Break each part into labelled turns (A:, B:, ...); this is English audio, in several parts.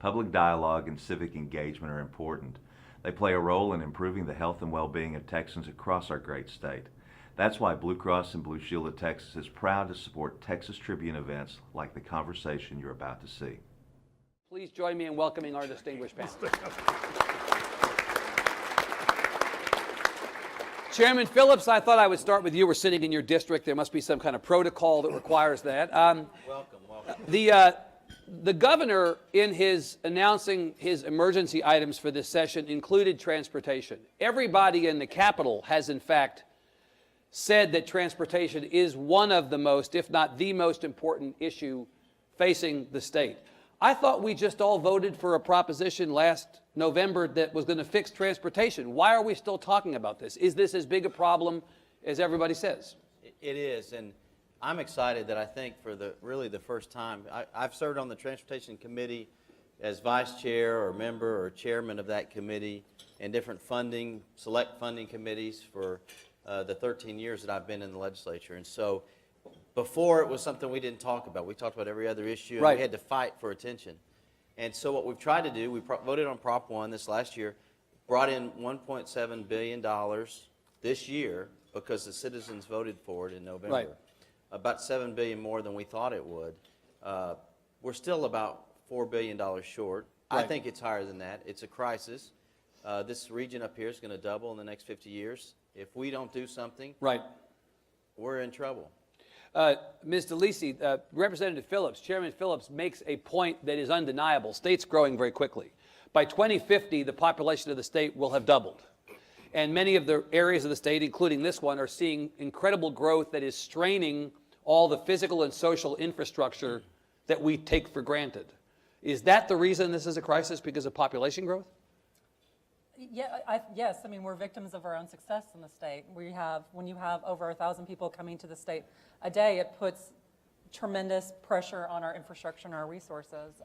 A: Public dialogue and civic engagement are important. They play a role in improving the health and well-being of Texans across our great state. That's why Blue Cross and Blue Shield of Texas is proud to support Texas Tribune events like the conversation you're about to see.
B: Please join me in welcoming our distinguished panel. Chairman Phillips, I thought I would start with you. We're sitting in your district. There must be some kind of protocol that requires that.
C: Welcome.
B: The governor, in his announcing his emergency items for this session, included transportation. Everybody in the Capitol has, in fact, said that transportation is one of the most, if not the most important issue facing the state. I thought we just all voted for a proposition last November that was going to fix transportation. Why are we still talking about this? Is this as big a problem as everybody says?
C: It is, and I'm excited that I think for really the first time, I've served on the Transportation Committee as vice chair or member or chairman of that committee and different select funding committees for the 13 years that I've been in the legislature. And so before it was something we didn't talk about. We talked about every other issue, and
B: right.
C: We had to fight for attention. And so what we've tried to do, we voted on Prop 1 this last year, brought in $1.7 billion this year because the citizens voted for it in November.
B: Right.
C: About $7 billion more than we thought it would. We're still about $4 billion short.
B: Right.
C: I think it's higher than that. It's a crisis. This region up here is going to double in the next 50 years. If we don't do something,
B: right,
C: we're in trouble.
B: Ms. Delisi, Representative Phillips, Chairman Phillips makes a point that is undeniable. State's growing very quickly. By 2050, the population of the state will have doubled. And many of the areas of the state, including this one, are seeing incredible growth that is straining all the physical and social infrastructure that we take for granted. Is that the reason this is a crisis, because of population growth?
D: Yeah, yes. I mean, we're victims of our own success in the state. When you have over 1,000 people coming to the state a day, it puts tremendous pressure on our infrastructure and our resources.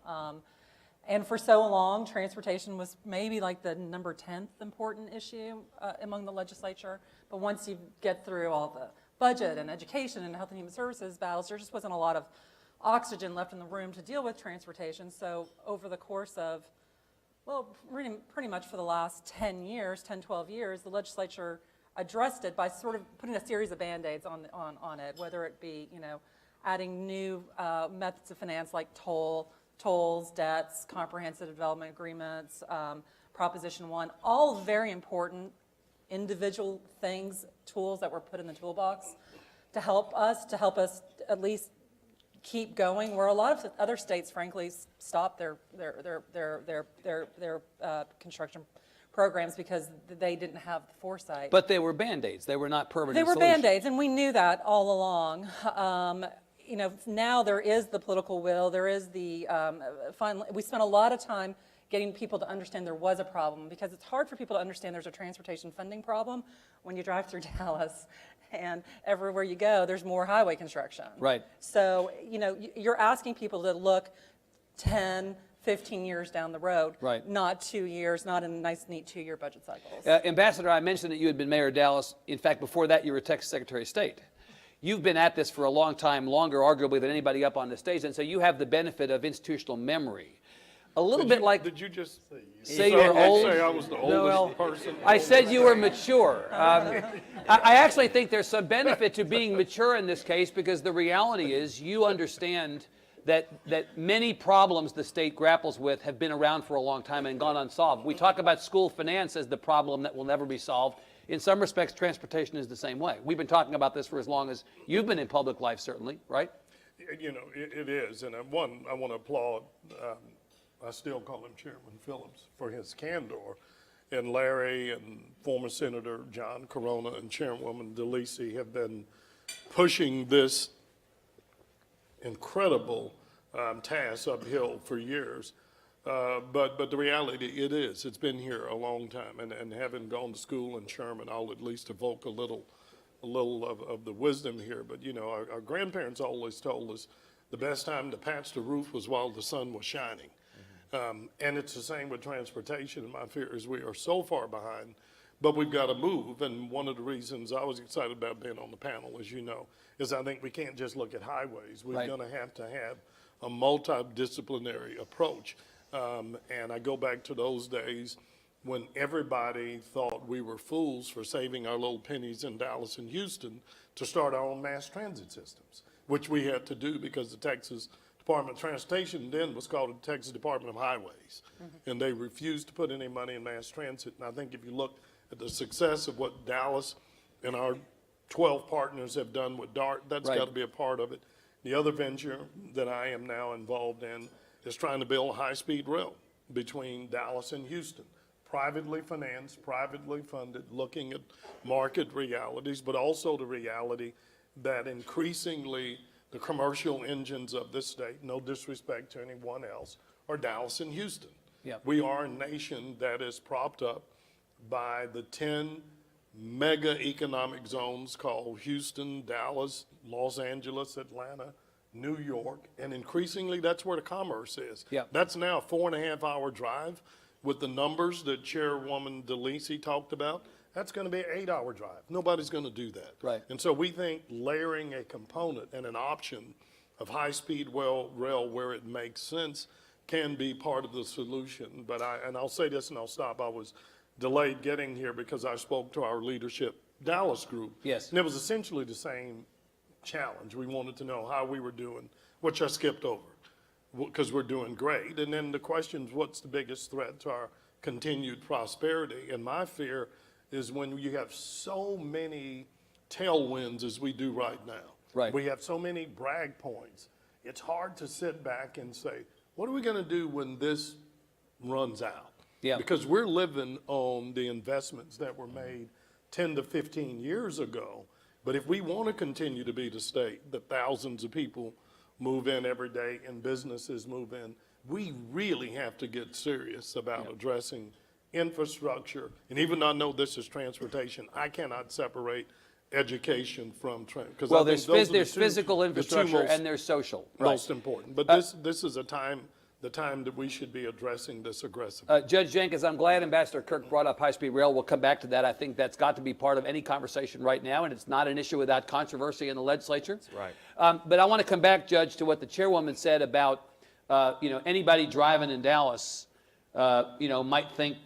D: And for so long, transportation was maybe like the number 10th important issue among the legislature. But once you get through all the budget and education and health and human services battles, there just wasn't a lot of oxygen left in the room to deal with transportation. So over the course of, well, pretty much for the last 10 years, 10, 12 years, the legislature addressed it by sort of putting a series of Band-Aids on it, whether it be, adding new methods of finance like tolls, debts, comprehensive development agreements, Proposition 1, all very important individual things, tools that were put in the toolbox to help us at least keep going, where a lot of other states, frankly, stopped their construction programs because they didn't have the foresight.
B: But they were Band-Aids. They were not permanent
D: solutions.
B: solutions.
D: Band-Aids, and we knew that all along. Now there is the political will. There is the finally. We spent a lot of time getting people to understand there was a problem, because it's hard for people to understand there's a transportation funding problem when you drive through Dallas. And everywhere you go, there's more highway construction.
B: Right.
D: So, you're asking people to look 10, 15 years down the road,
B: right.
D: Not 2 years, not in nice, neat 2-year budget cycles.
B: Ambassador, I mentioned that you had been mayor of Dallas. In fact, before that, you were Texas Secretary of State. You've been at this for a long time, longer, arguably, than anybody up on the stage, and so you have the benefit of institutional memory. A little bit like...
E: Did you just
B: say you were old?
E: Say I was the oldest person?
B: I said you were mature. I actually think there's some benefit to being mature in this case, because the reality is you understand that many problems the state grapples with have been around for a long time and gone unsolved. We talk about school finance as the problem that will never be solved. In some respects, transportation is the same way. We've been talking about this for as long as you've been in public life, certainly, right?
E: It is, and I want to applaud. I still call him Chairman Phillips for his candor, and Larry and former Senator John Corona and Chairwoman Delisi have been pushing this incredible task uphill for years. But the reality, it's been here a long time, and having gone to school in Sherman, I'll at least evoke a little of the wisdom here. But our grandparents always told us the best time to patch the roof was while the sun was shining. And it's the same with transportation, and my fear is we are so far behind, but we've got to move. And one of the reasons I was excited about being on the panel, as you know, is I think we can't just look at highways. We're going to have a multidisciplinary approach. And I go back to those days when everybody thought we were fools for saving our little pennies in Dallas and Houston to start our own mass transit systems, which we had to do because the Texas Department of Transportation then was called the Texas Department of Highways. And they refused to put any money in mass transit. And I think if you look at the success of what Dallas and our 12 partners have done with DART, that's
B: Right.
E: got to be a part of it. The other venture that I am now involved in is trying to build a high-speed rail between Dallas and Houston. Privately financed, privately funded, looking at market realities, but also the reality that increasingly the commercial engines of this state, no disrespect to anyone else, are Dallas and Houston.
B: Yep.
E: We are a nation that is propped up by the 10 mega economic zones called Houston, Dallas, Los Angeles, Atlanta, New York, and increasingly that's where the commerce is.
B: Yep.
E: That's now a 4.5-hour drive with the numbers that Chairwoman Delisi talked about. That's going to be an 8-hour drive. Nobody's going to do that.
B: Right.
E: And so we think layering a component and an option of high-speed rail where it makes sense can be part of the solution. But I'll say this and I'll stop. I was delayed getting here because I spoke to our leadership Dallas group.
B: Yes.
E: And it was essentially the same challenge. We wanted to know how we were doing, which I skipped over because we're doing great. And then the question is, what's the biggest threat to our continued prosperity? And my fear is when you have so many tailwinds as we do right now.
B: Right.
E: We have so many brag points. It's hard to sit back and say, what are we going to do when this runs out?
B: Yeah.
E: Because we're living on the investments that were made 10 to 15 years ago. But if we want to continue to be the state that thousands of people move in every day and businesses move in, we really have to get serious about addressing infrastructure. And even though I know this is transportation, I cannot separate education from transportation.
B: Well, there's physical infrastructure and there's social. Right.
E: Most important. But this is the time that we should be addressing this aggressively.
B: Judge Jenkins, I'm glad Ambassador Kirk brought up high-speed rail. We'll come back to that. I think that's got to be part of any conversation right now, and it's not an issue without controversy in the legislature. That's
C: right.
B: But I want to come back, Judge, to what the chairwoman said about, anybody driving in Dallas, might think,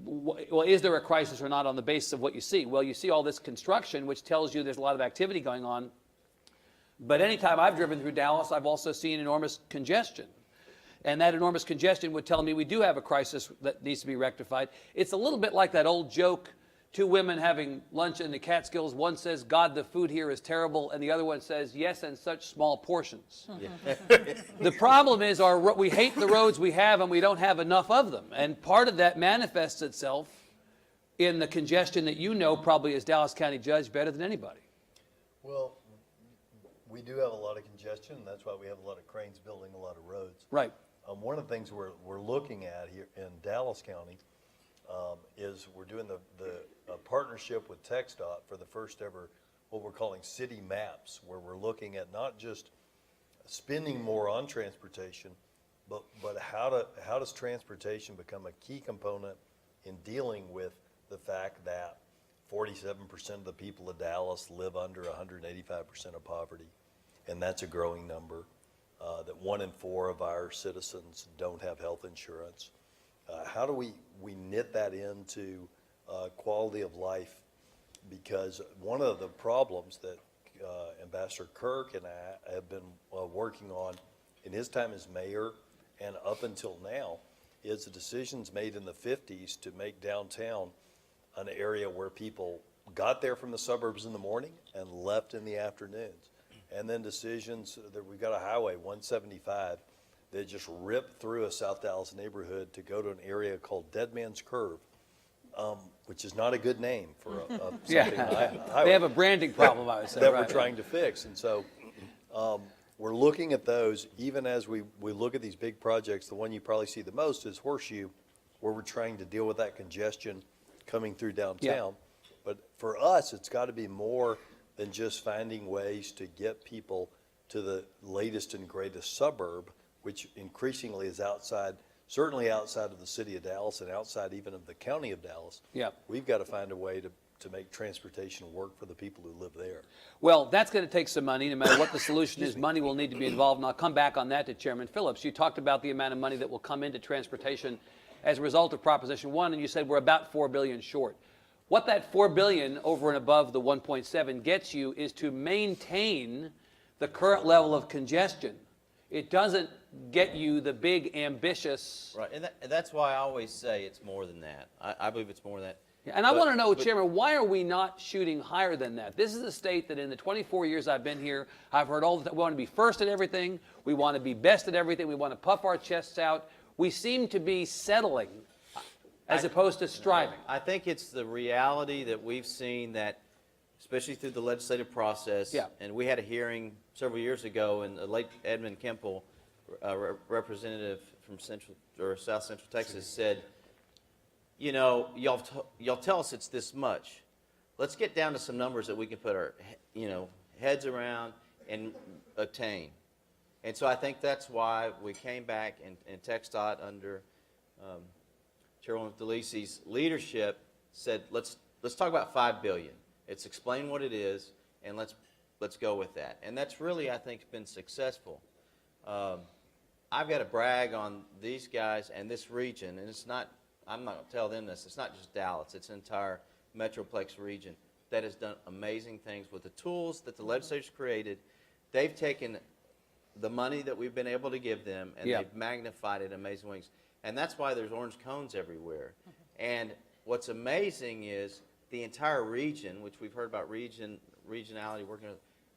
B: well, is there a crisis or not on the basis of what you see? Well, you see all this construction, which tells you there's a lot of activity going on. But anytime I've driven through Dallas, I've also seen enormous congestion. And that enormous congestion would tell me we do have a crisis that needs to be rectified. It's a little bit like that old joke, two women having lunch in the Catskills. One says, God, the food here is terrible. And the other one says, yes, and such small portions. The problem is we hate the roads we have and we don't have enough of them. And part of that manifests itself in the congestion that you know probably as Dallas County Judge better than anybody.
F: Well, we do have a lot of congestion, and that's why we have a lot of cranes building a lot of roads.
B: Right.
F: One of the things we're looking at here in Dallas County is we're doing the partnership with TxDOT for the first ever what we're calling city maps, where we're looking at not just spending more on transportation, but how does transportation become a key component in dealing with the fact that 47% of the people of Dallas live under 185% of poverty, and that's a growing number. That 1 in 4 of our citizens don't have health insurance. How do we knit that into quality of life? Because one of the problems that Ambassador Kirk and I have been working on in his time as mayor and up until now is the decisions made in the 50s to make downtown an area where people got there from the suburbs in the morning and left in the afternoons. And then decisions that we've got a highway, 175, that just ripped through a South Dallas neighborhood to go to an area called Dead Man's Curve, which is not a good name for a highway.
B: They have a branding problem, I would say.
F: That
B: right.
F: we're trying to fix. And so we're looking at those, even as we look at these big projects. The one you probably see the most is Horseshoe, where we're trying to deal with that congestion coming through downtown.
B: Yeah.
F: But for us, it's got to be more than just finding ways to get people to the latest and greatest suburb, which increasingly is certainly outside of the city of Dallas and outside even of the county of Dallas.
B: Yeah.
F: We've got to find a way to make transportation work for the people who live there.
B: Well, that's going to take some money. No matter what the solution is, money will need to be involved, and I'll come back on that to Chairman Phillips. You talked about the amount of money that will come into transportation as a result of Proposition 1, and you said we're about $4 billion short. What that $4 billion over and above the 1.7 gets you is to maintain the current level of congestion. It doesn't get you the big, ambitious...
C: Right, and that's why I always say it's more than that. I believe it's more than that.
B: And I want to know, Chairman, why are we not shooting higher than that? This is a state that in the 24 years I've been here, I've heard all the time, we want to be first at everything, we want to be best at everything, we want to puff our chests out. We seem to be settling as opposed to striving.
C: I think it's the reality that we've seen that, especially through the legislative process,
B: Yeah.
C: and we had a hearing several years ago, and the late Edmund Kemple, representative from South Central Texas, said, you know, y'all tell us it's this much. Let's get down to some numbers that we can put our, heads around and attain. And so I think that's why we came back and TxDOT under Chairwoman Delisi's leadership said, let's talk about $5 billion. Let's explain what it is, and let's go with that. And that's really, I think, been successful. I've got to brag on these guys and this region, and it's not, I'm not going to tell them this, it's not just Dallas, it's an entire Metroplex region that has done amazing things with the tools that the legislature's created. They've taken the money that we've been able to give them, and
B: Yeah.
C: they've magnified it amazing ways. And that's why there's orange cones everywhere. And what's amazing is the entire region, which we've heard about regionality working,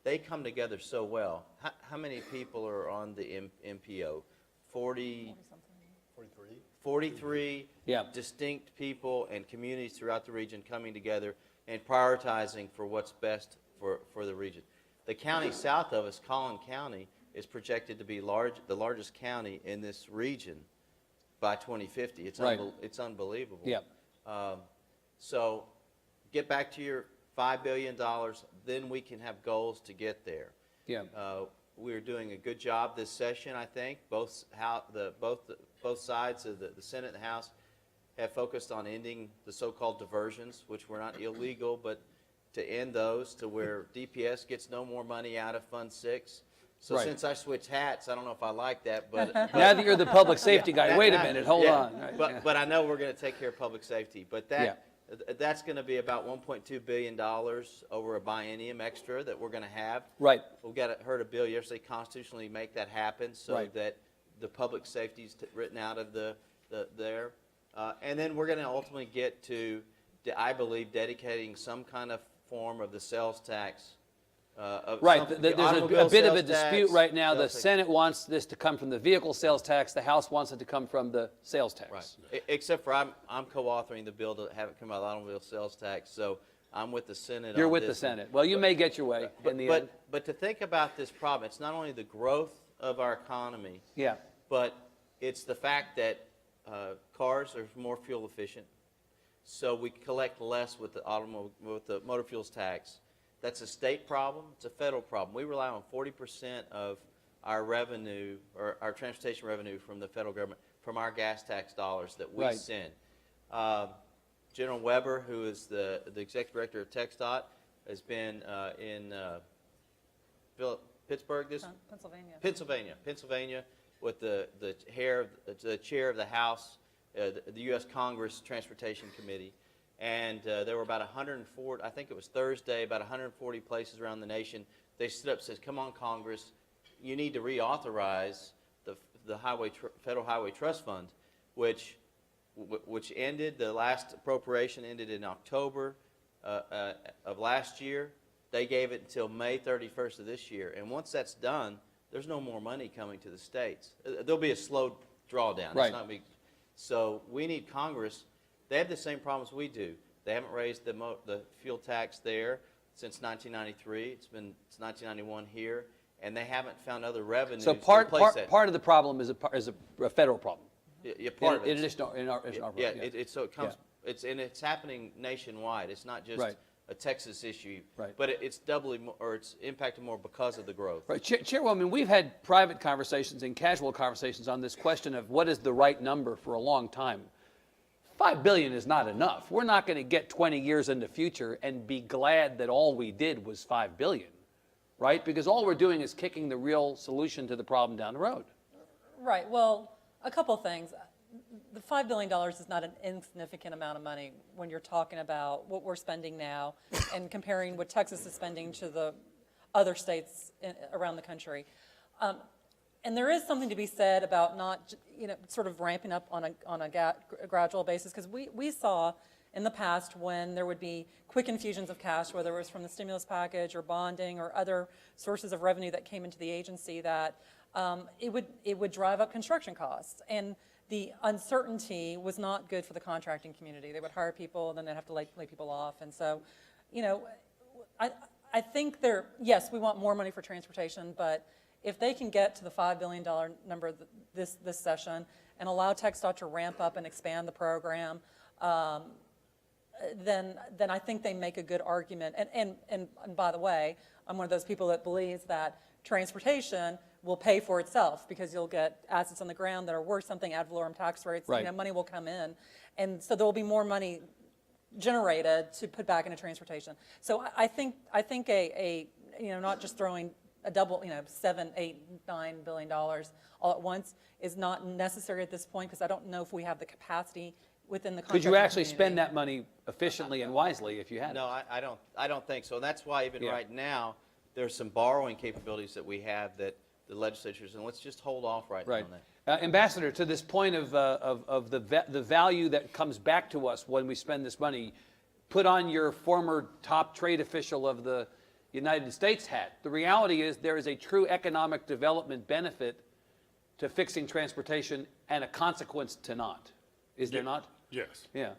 C: they come together so well. How many people are on the MPO? 43
B: Yeah.
C: distinct people and communities throughout the region coming together and prioritizing for what's best for the region. The county south of us, Collin County, is projected to be the largest county in this region by 2050. It's
B: Right.
C: It's unbelievable.
B: Yeah.
C: So get back to your $5 billion, then we can have goals to get there.
B: Yeah.
C: We're doing a good job this session, I think. Both sides of the Senate and the House have focused on ending the so-called diversions, which were not illegal, but to end those to where DPS gets no more money out of Fund 6. So
B: Right.
C: since I switched hats, I don't know if I like that, but
B: Now that you're the public safety guy, wait a minute, hold
C: yeah.
B: on. Right,
C: But
B: yeah.
C: but I know we're going to take care of public safety. But that's going to be about $1.2 billion over a biennium extra that we're going to have.
B: Right.
C: We heard a bill yesterday constitutionally make that happen so
B: Right.
C: that the public safety is written out of there. And then we're going to ultimately get to, I believe, dedicating some kind of form of the sales tax.
B: Right, there's a bit of a dispute
C: tax,
B: right now. The
C: sales tax.
B: Senate wants this to come from the vehicle sales tax. The House wants it to come from the sales tax.
C: Right. Except for I'm co-authoring the bill to have it come out of the automobile sales tax, so I'm with the Senate.
B: You're
C: on
B: with
C: this.
B: the Senate. Well, you may get your way in the end.
C: But to think about this problem, it's not only the growth of our economy,
B: Yeah.
C: but it's the fact that cars are more fuel efficient, so we collect less with the motor fuels tax. That's a state problem. It's a federal problem. We rely on 40% of our revenue, or our transportation revenue from the federal government, from our gas tax dollars that we
B: Right.
C: send. General Weber, who is the executive director of TxDOT, has been in Pittsburgh, Pennsylvania, with the chair of the House, the U.S. Congress Transportation Committee. And there were about 140, I think it was Thursday, about 140 places around the nation. They stood up and said, come on, Congress, you need to reauthorize the Federal Highway Trust Fund, which ended, the last appropriation ended in October of last year. They gave it until May 31st of this year. And once that's done, there's no more money coming to the states. There'll be a slow drawdown.
B: Right.
C: It's not big. So we need Congress. They have the same problems we do. They haven't raised the fuel tax there since 1993. It's 1991 here, and they haven't found other revenues
B: So
C: to
B: part
C: replace that.
B: of the problem is a federal problem.
C: Yeah, part of it.
B: In addition, in our
C: Yeah,
B: yeah.
C: it comes. It's happening nationwide. It's not just
B: Right.
C: a Texas issue.
B: Right.
C: But it's doubly more, or it's impacted more because of the growth.
B: Right, Chairwoman, we've had private conversations and casual conversations on this question of what is the right number for a long time. $5 billion is not enough. We're not going to get 20 years in the future and be glad that all we did was $5 billion, right? Because all we're doing is kicking the real solution to the problem down the road.
D: Right, well, a couple of things. The $5 billion is not an insignificant amount of money when you're talking about what we're spending now and comparing what Texas is spending to the other states around the country. And there is something to be said about not, sort of ramping up on a gradual basis, because we saw in the past when there would be quick infusions of cash, whether it was from the stimulus package or bonding or other sources of revenue that came into the agency, that it would drive up construction costs. And the uncertainty was not good for the contracting community. They would hire people, and then they'd have to lay people off. And so, I think yes, we want more money for transportation, but if they can get to the $5 billion number this session and allow TxDOT to ramp up and expand the program, then I think they make a good argument. And by the way, I'm one of those people that believes that transportation will pay for itself, because you'll get assets on the ground that are worth something, ad valorem tax rates,
B: right.
D: Money will come in. And so there will be more money generated to put back into transportation. So I think not just throwing a double, $7, $8, $9 billion all at once is not necessary at this point, because I don't know if we have the capacity within the contracting
B: Could you actually
D: community.
B: spend that money efficiently and wisely if you had it?
C: No, I don't think so. And that's why even
B: Yeah.
C: right now, there's some borrowing capabilities that we have that the legislatures, and let's just hold off right now
B: Right.
C: on that.
B: Ambassador, to this point of the value that comes back to us when we spend this money, put on your former top trade official of the United States hat. The reality is there is a true economic development benefit to fixing transportation and a consequence to not. Is there not?
E: Yes.
B: Yeah.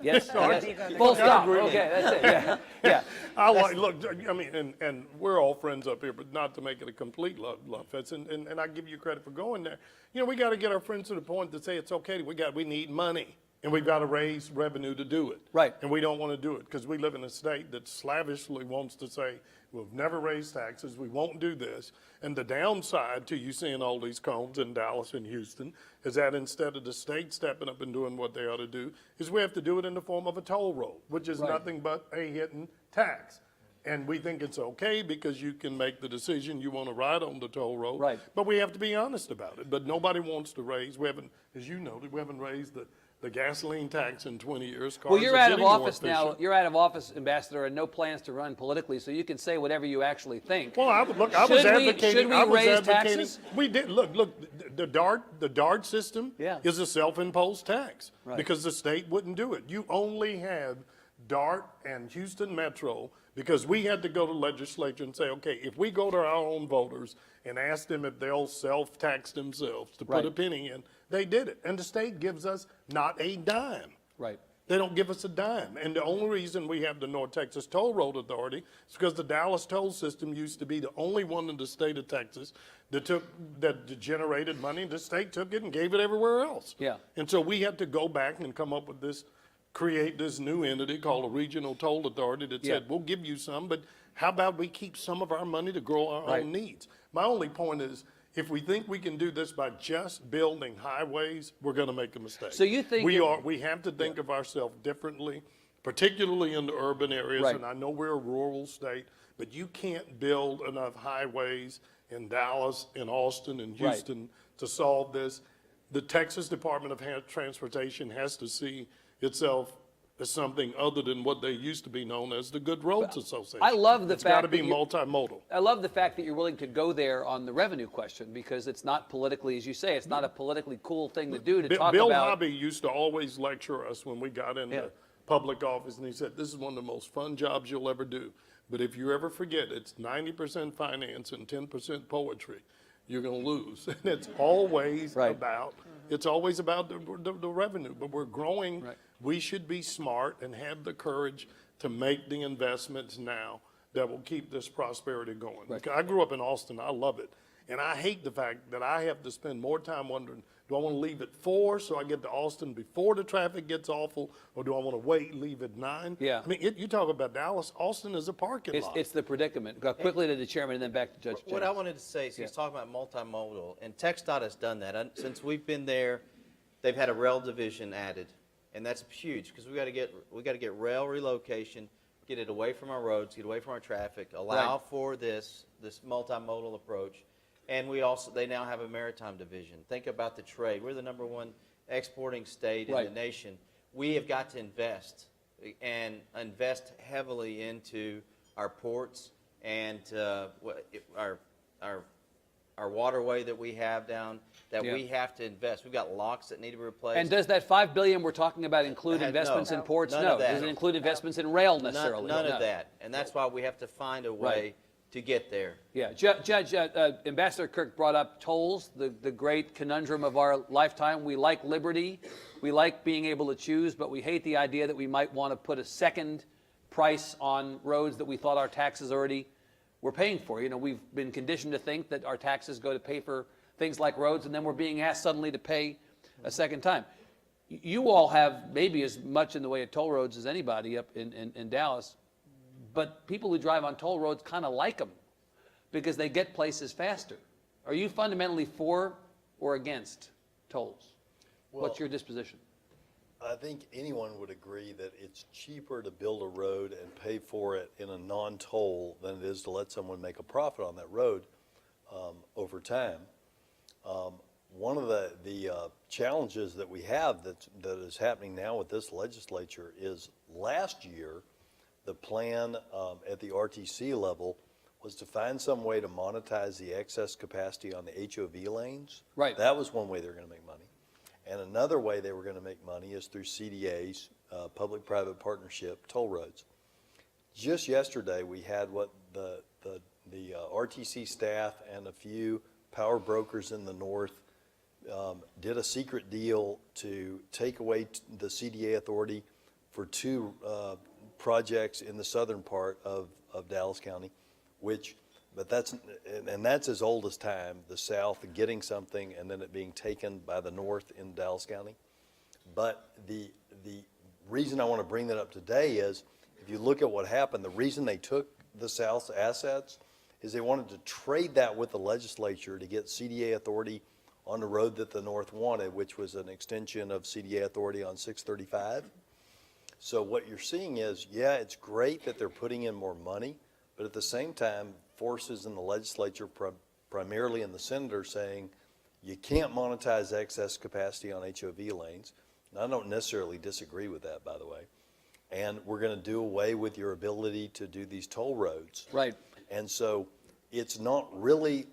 B: Yes?
E: Sorry.
B: Yes. Full stop. Okay, that's it. Yeah. Yeah.
E: Look, I mean, and we're all friends up here, but not to make it a complete love fest. And I give you credit for going there. We got to get our friends to the point to say it's okay. We need money, and we've got to raise revenue to do it.
B: Right.
E: And we don't want to do it because we live in a state that slavishly wants to say, we've never raised taxes, we won't do this. And the downside to you seeing all these cones in Dallas and Houston is that instead of the state stepping up and doing what they ought to do, is we have to do it in the form of a toll road, which is
B: Right.
E: nothing but a hidden tax. And we think it's okay because you can make the decision you want to ride on the toll road.
B: Right.
E: But we have to be honest about it. But nobody wants to raise, we haven't, as you noted, we haven't raised the gasoline tax in 20 years. Cars
B: Well, you're
E: are
B: out of
E: getting more
B: office now.
E: efficient.
B: You're out of office, Ambassador, and no plans to run politically, so you can say whatever you actually think.
E: Well, I was
B: Should we
E: advocating.
B: raise taxes?
E: We did look. The DART system
B: Yeah.
E: is a self-imposed tax
B: Right.
E: because the state wouldn't do it. You only have DART and Houston Metro because we had to go to legislature and say, okay, if we go to our own voters and ask them if they'll self-tax themselves to
B: Right.
E: put a penny in, they did it, and the state gives us not a dime.
B: Right.
E: They don't give us a dime. And the only reason we have the North Texas Toll Road Authority is because the Dallas toll system used to be the only one in the state of Texas that generated money. The state took it and gave it everywhere else.
B: Yeah.
E: And so we had to go back and come up with create this new entity called a regional toll authority that said,
B: Yeah.
E: we'll give you some, but how about we keep some of our money to grow our
B: Right.
E: own needs? My only point is, if we think we can do this by just building highways, we're going to make a mistake.
B: So you think
E: we have to think of ourselves differently, particularly in the urban areas.
B: Right.
E: And I know we're a rural state, but you can't build enough highways in Dallas, in Austin, and
B: Right.
E: Houston to solve this. The Texas Department of Transportation has to see itself as something other than what they used to be known as the Good Roads Association.
B: I love the
E: It's got to
B: fact
E: be
B: that you-
E: multimodal.
B: I love the fact that you're willing to go there on the revenue question, because it's not politically, as you say, it's not a politically cool thing to do to talk
E: Bill
B: about.
E: Hobby used to always lecture us when we got into
B: Yeah.
E: public office, and he said, this is one of the most fun jobs you'll ever do. But if you ever forget it's 90% finance and 10% poetry, you're going to lose. And it's always
B: Right.
E: about the revenue. But we're growing.
B: Right.
E: We should be smart and have the courage to make the investments now that will keep this prosperity going.
B: Right.
E: I grew up in Austin. I love it. And I hate the fact that I have to spend more time wondering, do I want to leave at 4 so I get to Austin before the traffic gets awful, or do I want to wait and leave at 9?
B: Yeah.
E: I mean, you talk about Dallas, Austin is a parking lot.
B: It's the predicament. Go quickly to the chairman and then back to Judge
C: What I
B: Jenkins.
C: wanted to say is he's talking about multimodal, and TxDOT has done that. Since we've been there, they've had a rail division added. and that's huge because we got to get rail relocation, get it away from our roads, get away from our traffic, allow
B: Right.
C: for this multimodal approach, and they now have a maritime division. Think about the trade. We're the #1 exporting state in
B: Right.
C: the nation. We have got to invest heavily into our ports and our waterway that we have down, that
B: Yeah.
C: we have to invest. We've got locks that need to be replaced.
B: And does that $5 billion we're talking about include
C: No.
B: investments in ports?
C: None
B: No.
C: of that.
B: Does it include investments in rail necessarily?
C: None
B: No.
C: of that. And that's why we have to find a way
B: Right.
C: to get there.
B: Yeah, Judge, Ambassador Kirk brought up tolls, the great conundrum of our lifetime. We like liberty, we like being able to choose, but we hate the idea that we might want to put a second price on roads that we thought our taxes already were paying for. You know, we've been conditioned to think that our taxes go to pay for things like roads, and then we're being asked suddenly to pay a second time. You all have maybe as much in the way of toll roads as anybody up in Dallas. But people who drive on toll roads kind of like them because they get places faster. Are you fundamentally for or against tolls? What's your disposition?
F: I think anyone would agree that it's cheaper to build a road and pay for it in a non-toll than it is to let someone make a profit on that road over time. One of the challenges that we have that is happening now with this legislature is last year, the plan at the RTC level was to find some way to monetize the excess capacity on the HOV lanes.
B: Right.
F: That was one way they were going to make money. And another way they were going to make money is through CDAs, public-private partnership, toll roads. Just yesterday, we had what the RTC staff and a few power brokers in the north did a secret deal to take away the CDA authority for two projects in the southern part of Dallas County, but that's as old as time, the South getting something and then it being taken by the North in Dallas County. But the reason I want to bring that up today is, if you look at what happened, the reason they took the South's assets is they wanted to trade that with the legislature to get CDA authority on the road that the North wanted, which was an extension of CDA authority on 635. So what you're seeing is, yeah, it's great that they're putting in more money, but at the same time, forces in the legislature, primarily in the Senate, are saying you can't monetize excess capacity on HOV lanes. And I don't necessarily disagree with that, by the way. And we're going to do away with your ability to do these toll roads.
B: Right.
F: And so it's not really,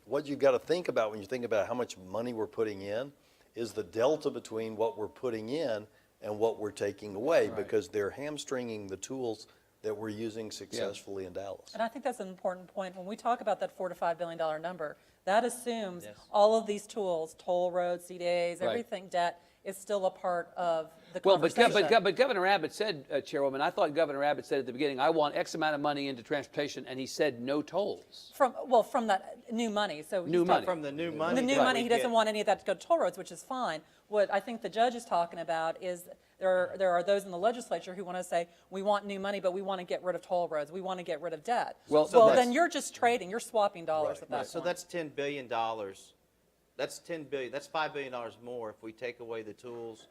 F: what you've got to think about when you think about how much money we're putting in is the delta between what we're putting in and what we're taking away, because they're hamstringing the tools that we're using successfully in Dallas.
D: And I think that's an important point. When we talk about that $4 to $5 billion number, that assumes
C: Yes.
D: all of these tools, toll roads, CDAs,
B: Right.
D: everything, debt, is still a part of the
B: Well,
D: conversation.
B: but Governor Abbott said, Chairwoman, I thought Governor Abbott said at the beginning, I want X amount of money into transportation, and he said no tolls.
D: From that new money, so. he's
B: New
D: talking-
B: money.
C: From the new money.
D: The new
C: that
D: money,
C: we
D: he doesn't
C: get.
D: want any of that to go to toll roads, which is fine. What I think the judge is talking about is there are those in the legislature who want to say, we want new money, but we want to get rid of toll roads, we want to get rid of debt.
B: Well,
D: Well,
C: that's-
D: then you're just trading, you're swapping dollars at that point.
C: So that's $10 billion. That's $10 billion. That's $5 billion more if we take away the tolls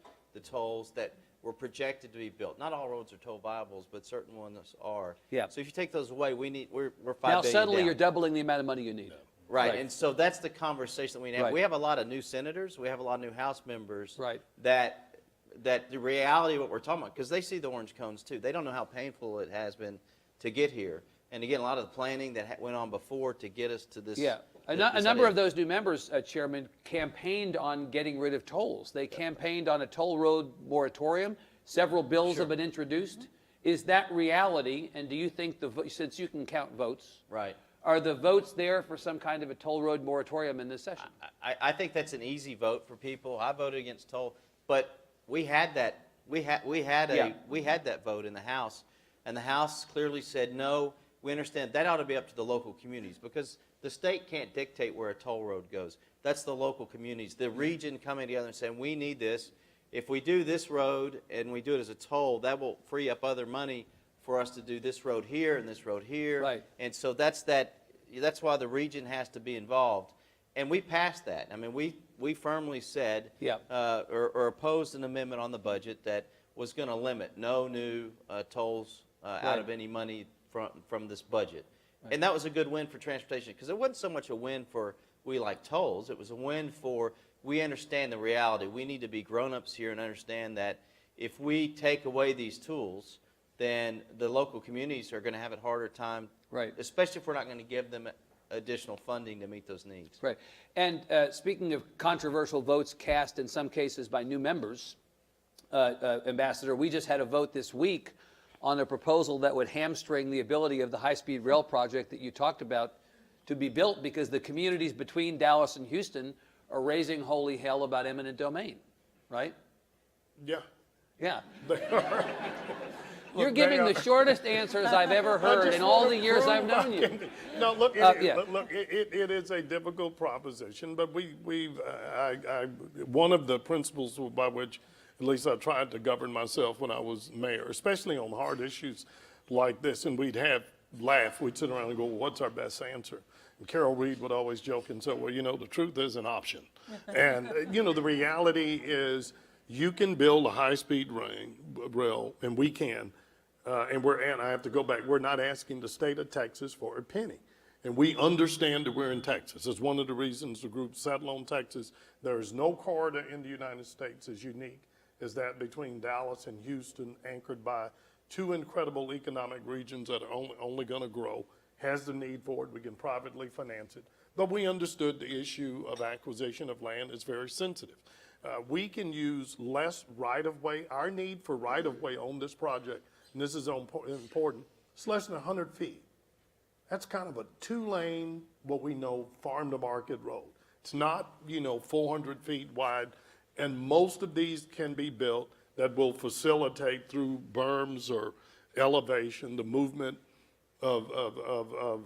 C: that were projected to be built. Not all roads are toll viables, but certain ones are.
B: Yeah.
C: So if you take those away, we're $5 billion
B: Now suddenly
C: down.
B: you're doubling the amount of money you need.
C: Right, and so that's the conversation that we have.
B: Right.
C: We have a lot of new senators, we have a lot of new House members.
B: Right.
C: That the reality of what we're talking about, because they see the orange cones too. They don't know how painful it has been to get here. And again, a lot of the planning that went on before to get us to this.
B: Yeah. A number of those new members, Chairman, campaigned on getting rid of tolls. They campaigned on a toll road moratorium. Several bills have been introduced. Is that reality? And do you think, since you can count votes,
C: Right.
B: are the votes there for some kind of a toll road moratorium in this session?
C: I think that's an easy vote for people. I voted against toll, but we had that. We had that vote in the House, and the House clearly said no. We understand that ought to be up to the local communities, because the state can't dictate where a toll road goes. That's the local communities, the region coming together and saying, we need this. If we do this road and we do it as a toll, that will free up other money for us to do this road here and this road here.
B: Right.
C: And so that's why the region has to be involved. And we passed that. I mean, we firmly said
B: Yep.
C: or opposed an amendment on the budget that was going to limit no new tolls out of any money from this budget. And that was a good win for transportation, because it wasn't so much a win for we like tolls. It was a win for we understand the reality. We need to be grown-ups here and understand that if we take away these tools, then the local communities are going to have a harder time,
B: Right.
C: especially if we're not going to give them additional funding to meet those needs.
B: Right. And speaking of controversial votes cast in some cases by new members, Ambassador, we just had a vote this week on a proposal that would hamstring the ability of the high-speed rail project that you talked about to be built, because the communities between Dallas and Houston are raising holy hell about eminent domain, right?
E: Yeah.
B: Yeah.
E: They are.
B: You're
E: Look,
B: giving
E: they
B: the
E: are.
B: shortest answers I've ever heard in all the years I've known you.
E: No, look,
B: Yeah.
E: it is a difficult proposition, but one of the principles by which at least I tried to govern myself when I was mayor, especially on hard issues like this, and we'd laugh, we'd sit around and go, well, what's our best answer? And Carol Reed would always joke and say, well, the truth is an option. And, the reality is you can build a high-speed rail, and we can, and I have to go back, we're not asking the state of Texas for a penny. And we understand that we're in Texas. It's one of the reasons the group settled on Texas. There is no corridor in the United States as unique as that between Dallas and Houston, anchored by two incredible economic regions that are only going to grow, has the need for it. We can privately finance it. But we understood the issue of acquisition of land is very sensitive. We can use less right-of-way. Our need for right-of-way on this project, and this is important, it's less than 100 feet. That's kind of a two-lane, what we know, farm-to-market road. It's not, 400 feet wide, and most of these can be built that will facilitate through berms or elevation the movement of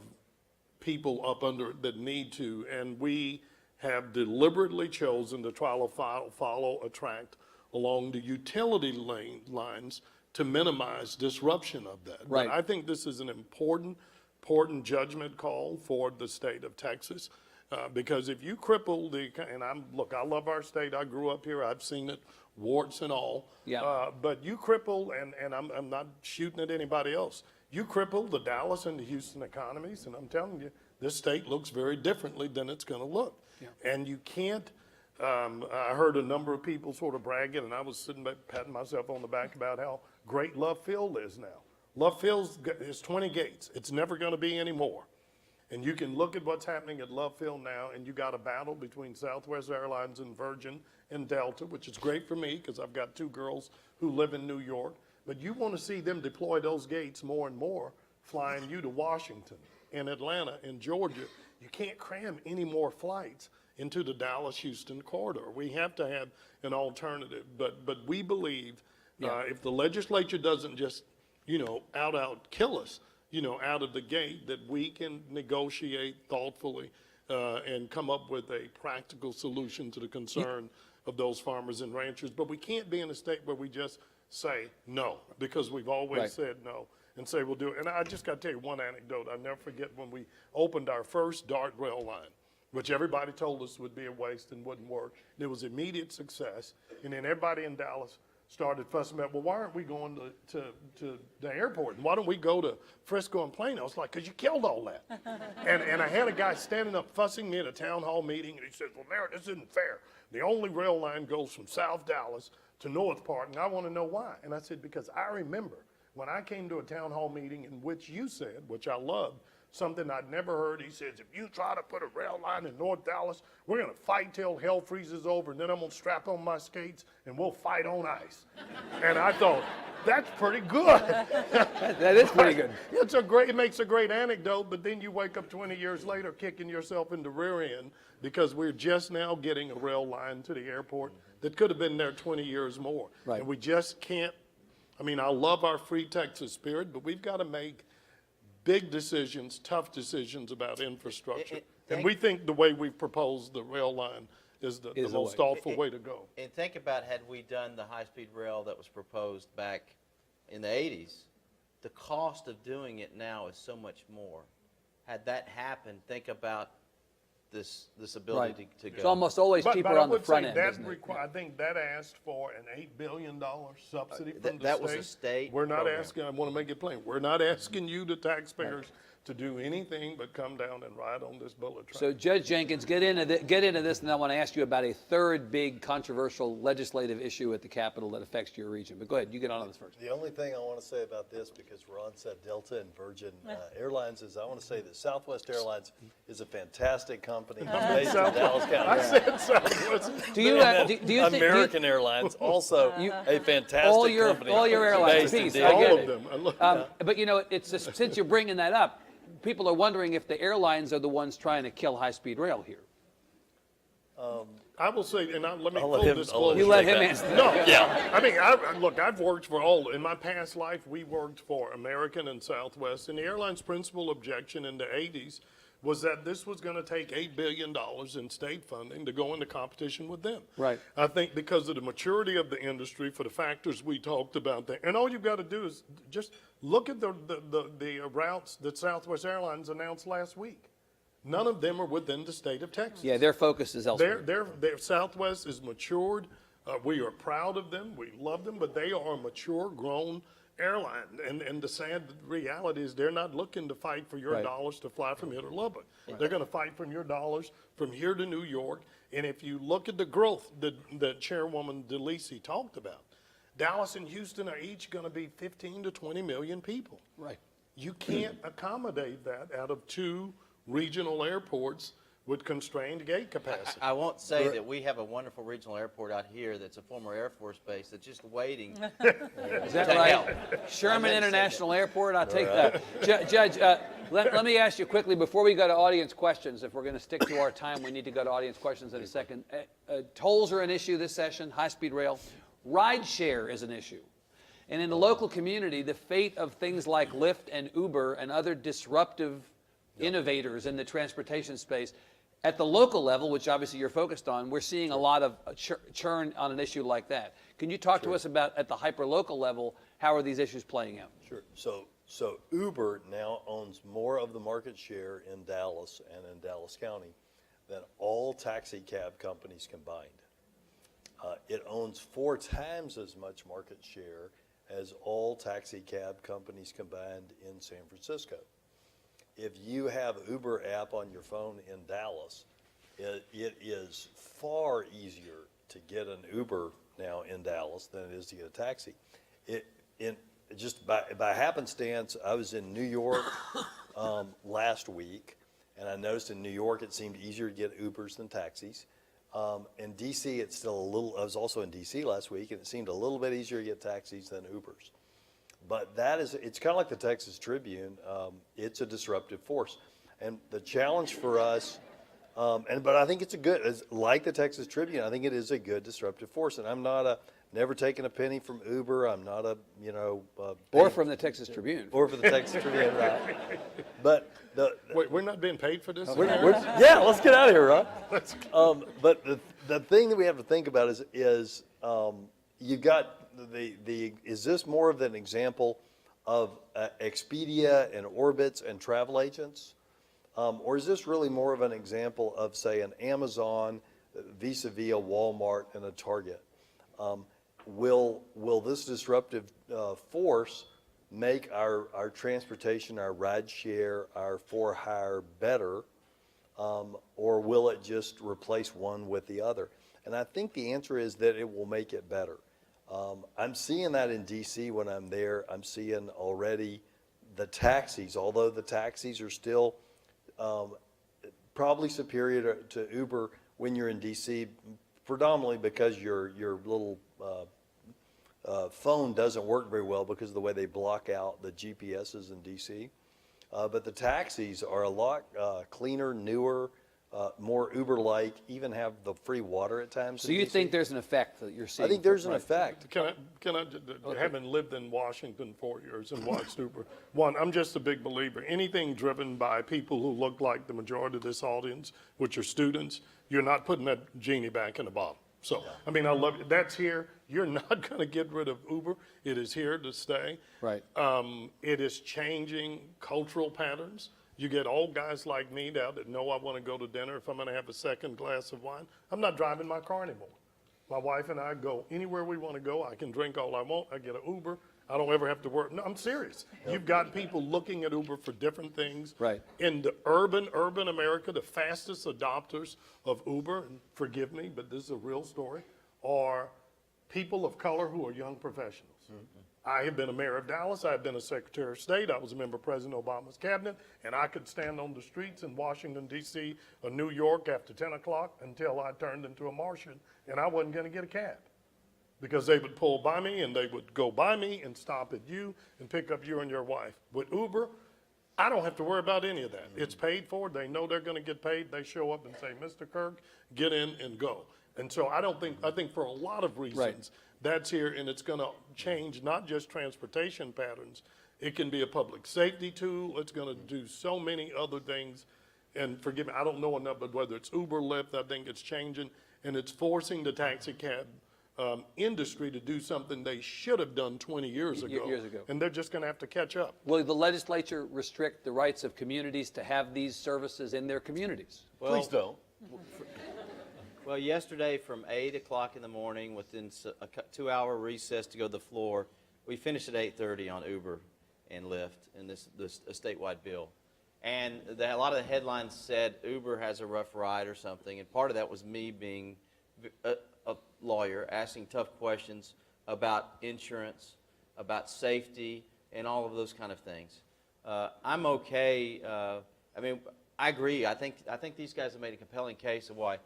E: people up under that need to. And we have deliberately chosen to try to follow a tract along the utility lines to minimize disruption of that.
B: Right.
E: But I think this is an important judgment call for the state of Texas. Because if you cripple I love our state. I grew up here. I've seen it, warts and all.
B: Yeah.
E: But you cripple, and I'm not shooting at anybody else. You cripple the Dallas and the Houston economies, and I'm telling you, this state looks very differently than it's going to look. Yeah. And you can't. I heard a number of people sort of bragging, and I was sitting back patting myself on the back about how great Love Field is now. Love Field is 20 gates. It's never going to be any more. And you can look at what's happening at Love Field now, and you got a battle between Southwest Airlines and Virgin and Delta, which is great for me because I've got two girls who live in New York. But you want to see them deploy those gates more and more, flying you to Washington and Atlanta and Georgia. You can't cram any more flights into the Dallas-Houston corridor. We have to have an alternative. But we believe if the legislature doesn't just, out kill us, out of the gate, that we can negotiate thoughtfully and come up with a practical solution to the concern of those farmers and ranchers. But we can't be in a state where we just say no, because we've always said no, and say we'll do it. And I just got to tell you one anecdote. I'll never forget when we opened our first DART rail line, which everybody told us would be a waste and wouldn't work. And it was immediate success. And then everybody in Dallas started fussing about, well, why aren't we going to the airport? And why don't we go to Frisco and Plano? It's like, because you killed all that. and I had a guy standing up fussing me at a town hall meeting, and he says, well, Mayor, this isn't fair. The only rail line goes from South Dallas to North Park, and I want to know why. And I said, because I remember when I came to a town hall meeting in which you said, which I loved, something I'd never heard. He says, if you try to put a rail line in North Dallas, we're going to fight till hell freezes over, and then I'm going to strap on my skates, and we'll fight on ice. And I thought, that's pretty good.
B: That is pretty good.
E: It makes a great anecdote, but then you wake up 20 years later kicking yourself in the rear end because we're just now getting a rail line to the airport that could have been there 20 years more.
B: Right.
E: And we just can't. I love our free Texas spirit, but we've got to make big decisions, tough decisions about infrastructure. And we think the way we've proposed the rail line is the most thoughtful way to go.
C: And think about, had we done the high-speed rail that was proposed back in the 80s, the cost of doing it now is so much more. Had that happened, think about this ability to go.
B: It's almost always
E: But
B: cheaper
E: I
B: on the
E: would
B: front
E: say
B: end,
E: that
B: isn't it?
E: I think that asked for an $8 billion subsidy from the state.
C: That was a state
E: We're not
C: program.
E: asking, I want to make it plain, we're not asking you, the taxpayers, to do anything but come down and ride on this bullet train.
B: So Judge Jenkins, get into this, and I want to ask you about a third big controversial legislative issue at the Capitol that affects your region. But go ahead, you get on this first.
F: The only thing I want to say about this, because Ron said Delta and Virgin Airlines, is I want to say that Southwest Airlines is a fantastic company based in Dallas
E: I
F: County.
E: said Southwest.
B: Do you think
F: American Airlines, also a fantastic company.
B: all your airlines,
F: based in
B: peace,
F: Dallas.
B: I get
E: All
B: it.
E: of them.
B: But you know, it's just, since you're bringing that up, people are wondering if the airlines are the ones trying to kill high-speed rail here.
E: I will say, and let me
F: I'll let
E: full
F: him- I'll
E: disclosure.
B: You let
F: take
B: him
F: that.
B: answer that.
E: No, yeah. I mean, look, I've worked for in my past life, we worked for American and Southwest, and the airline's principal objection in the 80s was that this was going to take $8 billion in state funding to go into competition with them.
B: Right.
E: I think because of the maturity of the industry, for the factors we talked about there, and all you've got to do is just look at the routes that Southwest Airlines announced last week. None of them are within the state of Texas.
B: Yeah, their focus is elsewhere.
E: Their Southwest is matured. We are proud of them. We love them, but they are a mature, grown airline. And the sad reality is they're not looking to fight for your
B: Right.
E: dollars to fly from here to Lubbock. They're going to fight from your dollars from here to New York. And if you look at the growth that Chairwoman Delisi talked about, Dallas and Houston are each going to be 15 to 20 million people.
B: Right.
E: You can't accommodate that out of two regional airports with constrained gate capacity.
C: I won't say that we have a wonderful regional airport out here that's a former Air Force base that's just waiting.
B: Is that
C: to
B: right?
C: help.
B: Sherman
C: I meant to say
B: International Airport, I'll take that. Judge, let me ask you quickly, before we go to audience questions, if we're going to stick to our time, we need to go to audience questions in a second. Tolls are an issue this session, high-speed rail. Rideshare is an issue. And in the local community, the fate of things like Lyft and Uber and other disruptive innovators in the transportation space, at the local level, which obviously you're focused on, we're seeing a lot of churn on an issue like that. Can you talk to us about, at the hyper-local level, how are these issues playing out?
F: Sure. So Uber now owns more of the market share in Dallas and in Dallas County than all taxi cab companies combined. It owns 4 times as much market share as all taxi cab companies combined in San Francisco. If you have Uber app on your phone in Dallas, it is far easier to get an Uber now in Dallas than it is to get a taxi. Just by happenstance, I was in New York last week, and I noticed in New York it seemed easier to get Ubers than taxis. In D.C., it's still a little. I was also in D.C. last week, and it seemed a little bit easier to get taxis than Ubers. But it's kind of like the Texas Tribune. It's a disruptive force. And the challenge for us, but I think it's like the Texas Tribune, I think it is a good disruptive force. And I'm never taken a penny from Uber. I'm not
B: Or from the Texas Tribune.
F: or for the Texas Tribune, right? But
E: Wait, we're not being paid for this?
F: yeah, let's get out of here, right? But the thing that we have to think about is you've got is this more of an example of Expedia and Orbitz and travel agents? Or is this really more of an example of, say, an Amazon vis-a-vis a Walmart and a Target? Will this disruptive force make our transportation, our ride share, our for hire better, or will it just replace one with the other? And I think the answer is that it will make it better. I'm seeing that in D.C. when I'm there. I'm seeing already the taxis, although the taxis are still probably superior to Uber when you're in D.C., predominantly because your little phone doesn't work very well because of the way they block out the GPSs in D.C. But the taxis are a lot cleaner, newer, more Uber-like, even have the free water at times.
B: So you think there's an effect that you're seeing?
F: I think there's an effect.
E: Can I having lived in Washington 4 years and watched Uber, one, I'm just a big believer. Anything driven by people who look like the majority of this audience, which are students, you're not putting that genie back in the bottle. So, I mean, I love it. That's here. You're not going to get rid of Uber. It is here to stay.
B: Right.
E: It is changing cultural patterns. You get old guys like me now that know I want to go to dinner. If I'm going to have a second glass of wine, I'm not driving my car anymore. My wife and I go anywhere we want to go. I can drink all I want. I get an Uber. I don't ever have to work. No, I'm serious. You've got people looking at Uber for different things.
B: Right.
E: In the urban America, the fastest adopters of Uber, and forgive me, but this is a real story, are people of color who are young professionals. I have been a mayor of Dallas. I have been a secretary of state. I was a member of President Obama's cabinet, and I could stand on the streets in Washington, D.C. or New York after 10 o'clock until I turned into a Martian, and I wasn't going to get a cab because they would pull by me and they would go by me and stop at you and pick up you and your wife. With Uber, I don't have to worry about any of that. It's paid for. They know they're going to get paid. They show up and say, Mr. Kirk, get in and go. And so I think for a lot of reasons, that's here, and it's going to change not just transportation patterns. It can be a public safety tool. It's going to do so many other things. And forgive me, I don't know enough, but whether it's Uber, Lyft, I think it's changing, and it's forcing the taxi cab industry to do something they should have done 20 years ago. And they're just going to have to catch up.
B: Will the legislature restrict the rights of communities to have these services in their communities?
C: Well,
F: Please don't.
C: Well, yesterday from 8 o'clock in the morning, within a 2-hour recess to go to the floor, we finished at 8:30 on Uber and Lyft in this a statewide bill. And a lot of the headlines said Uber has a rough ride or something, and part of that was me being a lawyer, asking tough questions about insurance, about safety, and all of those kind of things. I'm okay. I mean, I agree. I think these guys have made a compelling case of why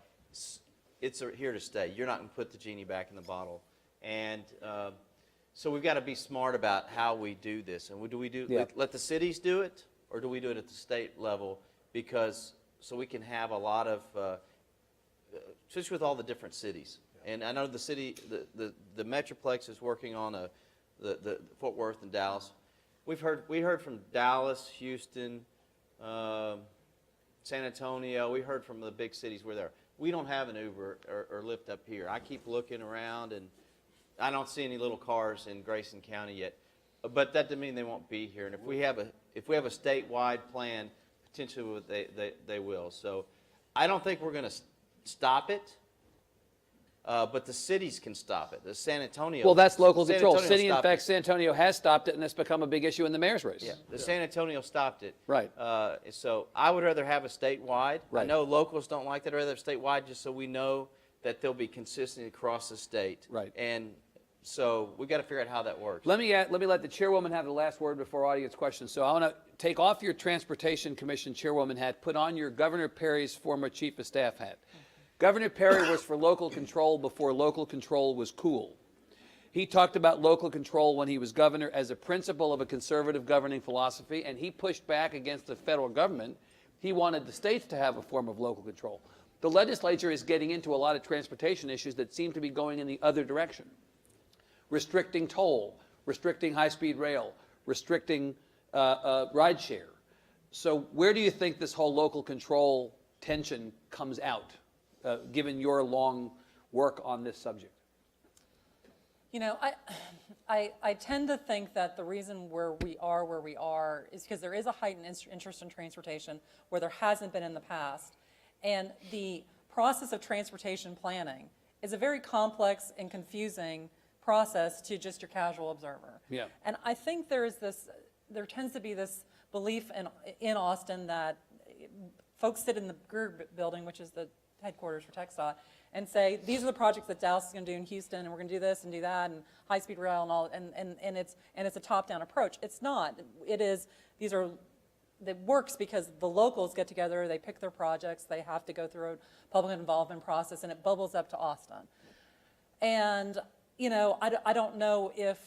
C: it's here to stay. You're not going to put the genie back in the bottle. And so we've got to be smart about how we do this. And do we let the cities do it, or do we do it at the state level? Because so we can have a lot of, especially with all the different cities. And I know the city, the Metroplex is working on the Fort Worth and Dallas. We heard from Dallas, Houston, San Antonio. We heard from the big cities where they're. We don't have an Uber or Lyft up here. I keep looking around, and I don't see any little cars in Grayson County yet. But that doesn't mean they won't be here. And if we have a statewide plan, potentially they will. So I don't think we're going to stop it. But the cities can stop it. The San Antonio.
B: Well, that's local
C: San
B: control.
C: Antonio
B: City, in
C: stopped
B: fact,
C: it.
B: San Antonio has stopped it, and it's become a big issue in the mayor's race.
C: Yeah, the San Antonio stopped it.
B: Right.
C: So I would rather have a statewide. I
B: Right.
C: know locals don't like that. I'd rather have statewide just so we know that they'll be consistent across the state.
B: Right.
C: And so we've got to figure out how that works.
B: Let me let the chairwoman have the last word before audience questions. So I want to take off your Transportation Commission chairwoman hat, put on your Governor Perry's former chief of staff hat. Governor Perry was for local control before local control was cool. He talked about local control when he was governor as a principle of a conservative governing philosophy, and he pushed back against the federal government. He wanted the states to have a form of local control. The legislature is getting into a lot of transportation issues that seem to be going in the other direction. Restricting toll, restricting high-speed rail, restricting ride share. So where do you think this whole local control tension comes out, given your long work on this subject?
D: You know, I tend to think that the reason where we are is because there is a heightened interest in transportation where there hasn't been in the past. And the process of transportation planning is a very complex and confusing process to just your casual observer.
B: Yeah.
D: And I think there tends to be this belief in Austin that folks sit in the Greer building, which is the headquarters for TxDOT, and say, these are the projects that Dallas is going to do in Houston, and we're going to do this and do that, and high-speed rail and all, and it's a top-down approach. It's not. It works because the locals get together, they pick their projects, they have to go through a public involvement process, and it bubbles up to Austin. And, you know, I don't know if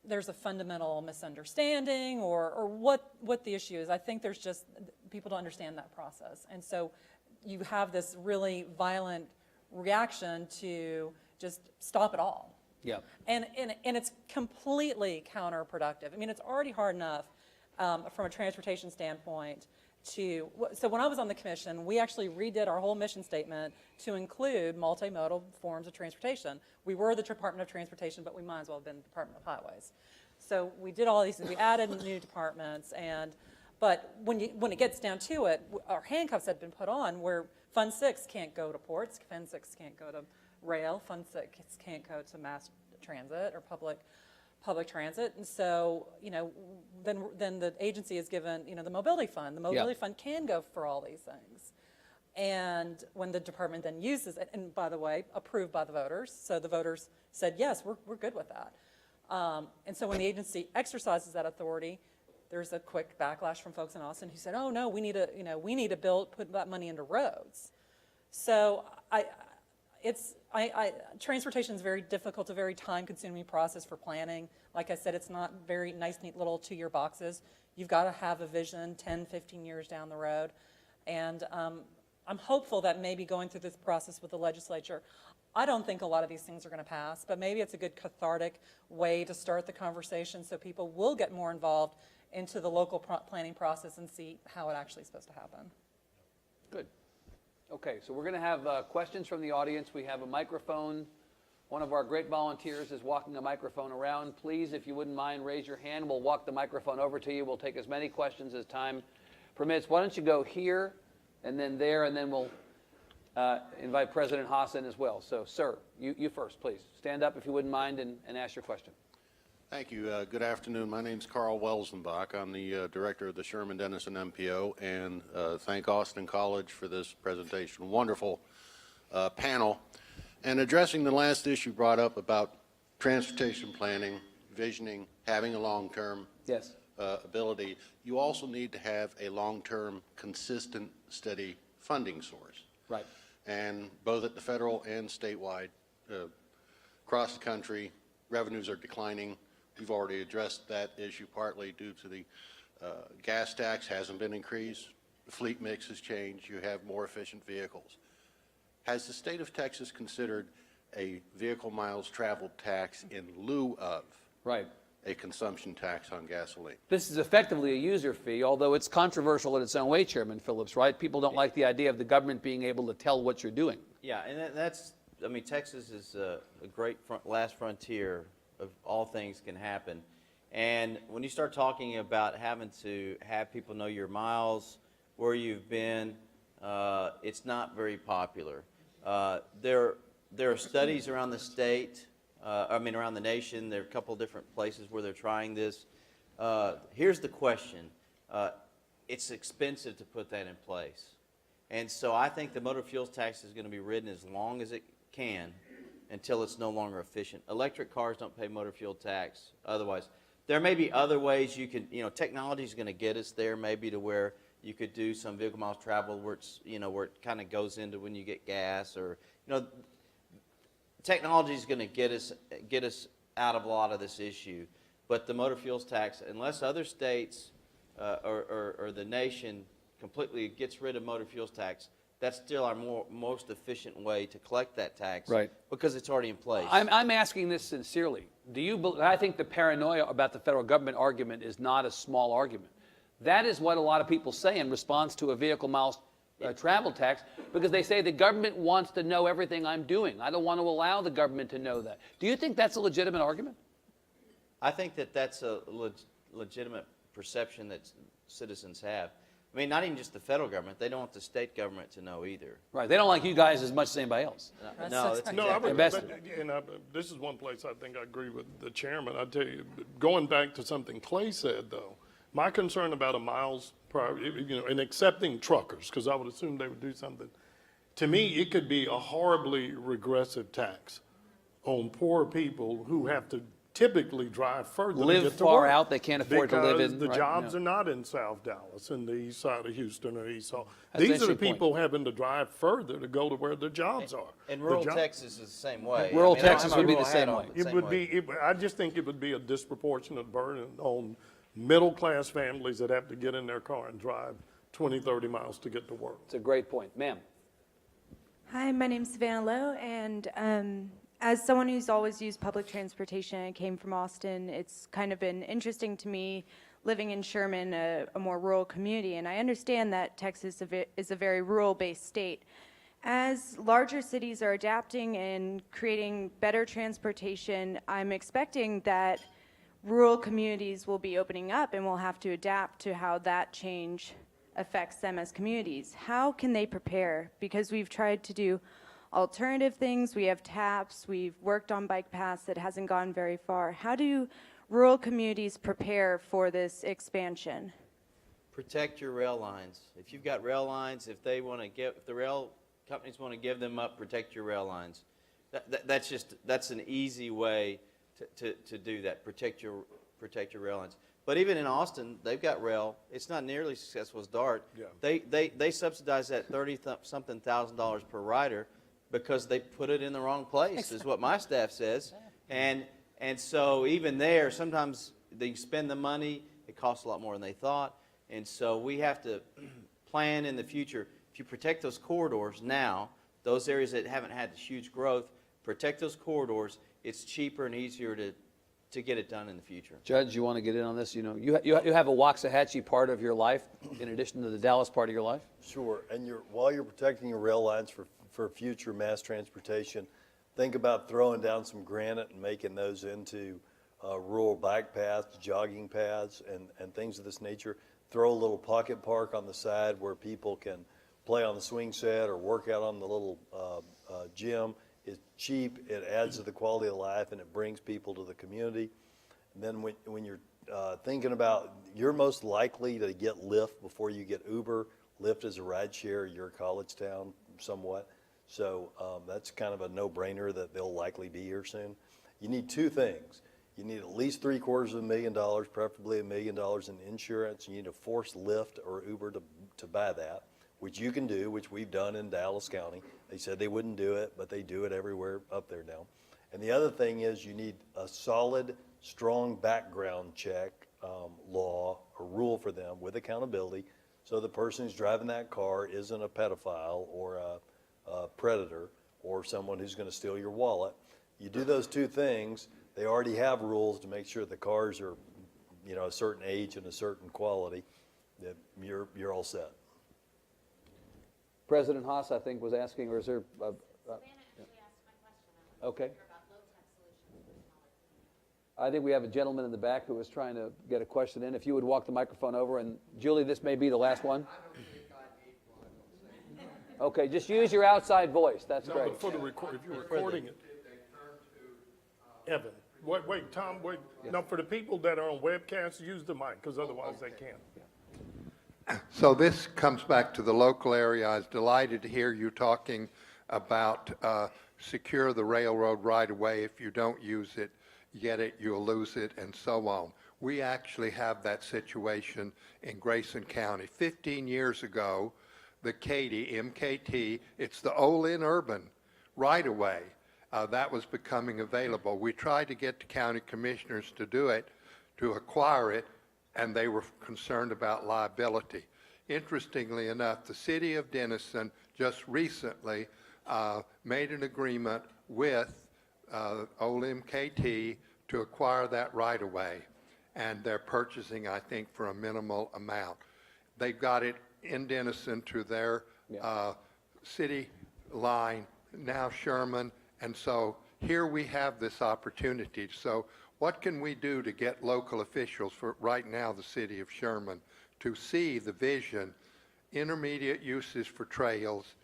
D: there's a fundamental misunderstanding or what the issue is. I think there's just, people don't understand that process. And so you have this really violent reaction to just stop it all.
B: Yeah.
D: And it's completely counterproductive. I mean, it's already hard enough from a transportation standpoint so when I was on the commission, we actually redid our whole mission statement to include multimodal forms of transportation. We were the Department of Transportation, but we might as well have been the Department of Highways. So we did all these, we added new departments, and But when it gets down to it, our handcuffs have been put on where Fund 6 can't go to ports, Fund 6 can't go to rail, Fund 6 can't go to mass transit or public transit. And so, then the agency is given, the mobility fund. The mobility fund can go for all these things. And when the department then uses it, and by the way, approved by the voters, so the voters said, yes, we're good with that. And so when the agency exercises that authority, there's a quick backlash from folks in Austin who said, oh no, we need to put that money into roads. So transportation is very difficult, a very time-consuming process for planning. Like I said, it's not very nice, neat little 2-year boxes. You've got to have a vision 10, 15 years down the road. And I'm hopeful that maybe going through this process with the legislature, I don't think a lot of these things are going to pass, but maybe it's a good cathartic way to start the conversation so people will get more involved into the local planning process and see how it actually is supposed to happen.
B: Good. Okay, so we're going to have questions from the audience. We have a microphone. One of our great volunteers is walking a microphone around. Please, if you wouldn't mind, raise your hand. We'll walk the microphone over to you. We'll take as many questions as time permits. Why don't you go here and then there, and then we'll invite President Haas in as well. So, sir, you first, please. Stand up if you wouldn't mind and ask your question.
G: Thank you. Good afternoon. My name's Carl Welsenbach. I'm the director of the Sherman Denison MPO, and thank Austin College for this presentation. Wonderful panel. And addressing the last issue brought up about transportation planning, visioning, having a long-term
B: Yes.
G: ability, you also need to have a long-term, consistent, steady funding source.
B: Right.
G: And both at the federal and statewide, across the country, revenues are declining. We've already addressed that issue partly due to the gas tax hasn't been increased. The fleet mix has changed. You have more efficient vehicles. Has the state of Texas considered a vehicle miles traveled tax in lieu of
B: Right.
G: a consumption tax on gasoline?
B: This is effectively a user fee, although it's controversial in its own way, Chairman Phillips, right? People don't like the idea of the government being able to tell what you're doing.
C: Yeah, and Texas is a great last frontier of all things can happen. And when you start talking about having to have people know your miles, where you've been, it's not very popular. There are studies around the state, around the nation. There are a couple different places where they're trying this. Here's the question. It's expensive to put that in place. And so I think the motor fuels tax is going to be ridden as long as it can until it's no longer efficient. Electric cars don't pay motor fuel tax otherwise. There may be other ways you can, technology is going to get us there maybe to where you could do some vehicle miles traveled where it's, where it kind of goes into when you get gas or, technology is going to get us out of a lot of this issue. But the motor fuels tax, unless other states or the nation completely gets rid of motor fuels tax, that's still our most efficient way to collect that tax,
B: Right.
C: Because it's already in place.
B: I'm asking this sincerely. I think the paranoia about the federal government argument is not a small argument. That is what a lot of people say in response to a vehicle miles travel tax, because they say the government wants to know everything I'm doing. I don't want to allow the government to know that. Do you think that's a legitimate argument?
C: I think that's a legitimate perception that citizens have. Not even just the federal government. They don't want the state government to know either.
B: Right. They don't like you guys as much as anybody else.
C: No, that's
E: No,
C: exactly
E: this is one place I think I agree with the chairman. I tell you, going back to something Clay said, though, my concern about a miles per, and accepting truckers, because I would assume they would do something. To me, it could be a horribly regressive tax on poor people who have to typically drive further to
B: Live
E: get to
B: far
E: work,
B: out, they can't afford to live
E: because
B: in.
E: the
B: right,
E: jobs
B: yeah.
E: are not in South Dallas and the east side of Houston or east. So
B: That's an
E: these are the
B: interesting point.
E: people having to drive further to go to where their jobs are.
C: And
E: The
C: rural
E: job-
C: Texas is the same way.
B: Rural
C: I don't
B: Texas
C: have my
B: would be
C: rural
B: the same
C: hat on,
B: way.
C: but
E: It
C: same
E: would
C: way.
E: be, I just think it would be a disproportionate burden on middle-class families that have to get in their car and drive 20, 30 miles to get to work.
B: It's a great point. Ma'am.
H: Hi, my name's Savannah Lowe, and as someone who's always used public transportation and came from Austin, it's kind of been interesting to me living in Sherman, a more rural community, and I understand that Texas is a very rural-based state. As larger cities are adapting and creating better transportation, I'm expecting that rural communities will be opening up and will have to adapt to how that change affects them as communities. How can they prepare? Because we've tried to do alternative things, we have TAPs, we've worked on bike paths that hasn't gone very far. How do rural communities prepare for this expansion?
C: Protect your rail lines. If you've got rail lines, if the rail companies want to give them up, protect your rail lines. That's an easy way to do that. Protect your rail lines. But even in Austin, they've got rail. It's not nearly as successful as DART.
E: Yeah.
C: They subsidize that $30-something thousand per rider because they put it in the wrong place, is what my staff says. And so even there, sometimes they spend the money. It costs a lot more than they thought. And so we have to plan in the future. If you protect those corridors now, those areas that haven't had huge growth, protect those corridors. It's cheaper and easier to get it done in the future.
B: Judge, you want to get in on this? You know, you have a Waxahachie part of your life in addition to the Dallas part of your life?
F: Sure, and while you're protecting your rail lines for future mass transportation, think about throwing down some granite and making those into rural bike paths, jogging paths, and things of this nature. Throw a little pocket park on the side where people can play on the swing set or work out on the little gym. It's cheap, it adds to the quality of life, and it brings people to the community. And then when you're thinking about, you're most likely to get Lyft before you get Uber. Lyft is a ride share, you're a college town somewhat. So that's kind of a no-brainer that they'll likely be here soon. You need two things. You need at least $750,000, preferably $1 million in insurance. You need to force Lyft or Uber to buy that, which you can do, which we've done in Dallas County. They said they wouldn't do it, but they do it everywhere up there now. And the other thing is you need a solid, strong background check law or rule for them with accountability, so the person who's driving that car isn't a pedophile or a predator or someone who's going to steal your wallet. You do those two things, they already have rules to make sure the cars are, you know, a certain age and a certain quality, that you're all set.
B: President Haas, I think, was asking, or is there?
I: Savannah actually asked my question.
B: Okay.
I: About low-tech solutions for smaller communities.
B: I think we have a gentleman in the back who was trying to get a question in. If you would walk the microphone over, and Julie, this may be the last one. Okay, just use your outside voice. That's
E: No,
B: great.
E: but for the record, if you're recording it. Evan, wait, Tom, wait. No, for the people that are on webcast, use the mic, because otherwise they can't.
J: So this comes back to the local area. I was delighted to hear you talking about secure the railroad right away. If you don't use it, get it, you'll lose it, and so on. We actually have that situation in Grayson County. 15 years ago, the Katy, MKT, it's the Olin Urban right away. That was becoming available. We tried to get the county commissioners to do it, to acquire it, and they were concerned about liability. Interestingly enough, the city of Denison just recently made an agreement with OLMKT to acquire that right away, and they're purchasing, I think, for a minimal amount. They've got it in Denison to their city line, now Sherman, and so here we have this opportunity. So what can we do to get local officials, for right now the city of Sherman, to see the vision, intermediate uses for trails,